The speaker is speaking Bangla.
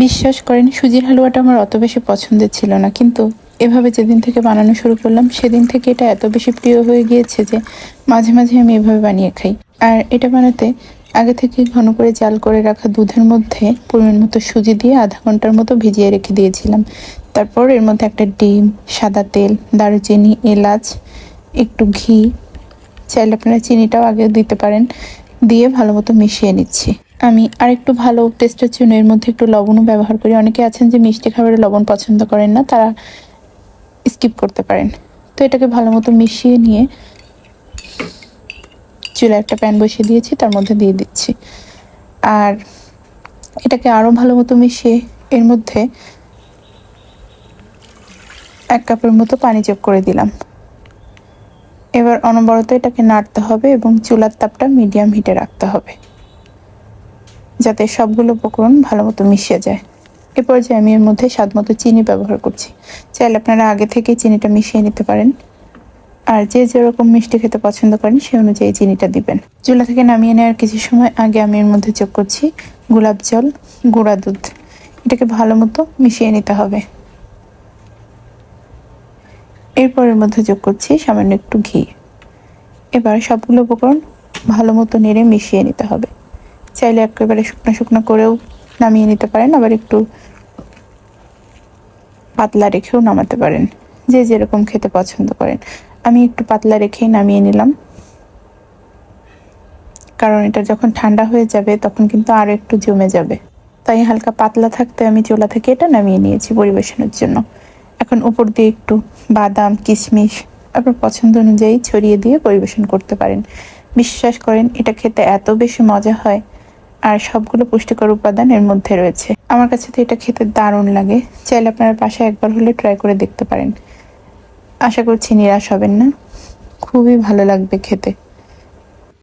বিশ্বাস করেন, সুজির হালুয়াটা আমার অত বেশি পছন্দের ছিল না, কিন্তু এভাবে যেদিন থেকে বানানো শুরু করলাম সেদিন থেকে এটা এত বেশি প্রিয় হয়ে গিয়েছে যে মাঝে মাঝে আমি এভাবে বানিয়ে খাই। আর এটা বানাতে আগে থেকে ঘন করে জাল করে রাখা দুধের মধ্যে পরিমাণ মতো সুজি দিয়ে আধা ঘন্টার মতো ভিজিয়ে রেখে দিয়েছিলাম। তারপর এর মধ্যে একটা ডিম, সাদা তেল, দারুচিনি, এলাচ, একটু ঘি, চাইলে আপনারা চিনিটাও আগে দিতে পারেন, দিয়ে ভালো মতো মিশিয়ে নিচ্ছি। আমি আরেকটু ভালো টেস্টের জন্য এর মধ্যে একটু লবণও ব্যবহার করি। অনেকে আছেন যে মিষ্টি খাবারে লবণ পছন্দ করেন না, তারা স্কিপ করতে পারেন। তো এটাকে ভালো মতো মিশিয়ে নিয়ে চুলায় একটা প্যান বসিয়ে দিয়েছি, তার মধ্যে দিয়ে দিচ্ছি। আর এটাকে আরও ভালো মতো মিশিয়ে এর মধ্যে 1 কাপের মতো পানি যোগ করে দিলাম। এবার অনবরত এটাকে নাড়তে হবে এবং চুলার তাপটা মিডিয়াম হিটে রাখতে হবে, যাতে সবগুলো উপকরণ ভালো মতো মিশে যায়। এ পর্যায়ে আমি এর মধ্যে স্বাদ মতো চিনি ব্যবহার করছি। চাইলে আপনারা আগে থেকেই চিনিটা মিশিয়ে নিতে পারেন, আর যে যেরকম মিষ্টি খেতে পছন্দ করেন সেই অনুযায়ী চিনিটা দিবেন। চুলা থেকে নামিয়ে নেওয়ার কিছু সময় আগে আমি এর মধ্যে যোগ করছি গোলাপ জল, গুঁড়া দুধ। এটাকে ভালো মতো মিশিয়ে নিতে হবে। এরপর এর মধ্যে যোগ করছি সামান্য একটু ঘি। এবার সবগুলো উপকরণ ভালো মতো নেড়ে মিশিয়ে নিতে হবে। চাইলে একেবারে শুকনো শুকনো করেও নামিয়ে নিতে পারেন, আবার একটু পাতলা রেখেও নামাতে পারেন, যে যেরকম খেতে পছন্দ করেন। আমি একটু পাতলা রেখেই নামিয়ে নিলাম, কারণ এটা যখন ঠান্ডা হয়ে যাবে তখন কিন্তু আরও একটু জমে যাবে। তাই হালকা পাতলা থাকতে আমি চুলা থেকে এটা নামিয়ে নিয়েছি পরিবেশনের জন্য। এখন উপর দিয়ে একটু বাদাম, কিশমিশ আপনার পছন্দ অনুযায়ী ছড়িয়ে দিয়ে পরিবেশন করতে পারেন। বিশ্বাস করেন, এটা খেতে এত বেশি মজা হয়, আর সবগুলো পুষ্টিকর উপাদান এর মধ্যে রয়েছে। আমার কাছে তো এটা খেতে দারুণ লাগে। চাইলে আপনার বাসায় একবার হলে ট্রাই করে দেখতে পারেন। আশা করছি নিরাশ হবেন না, খুবই ভালো লাগবে খেতে।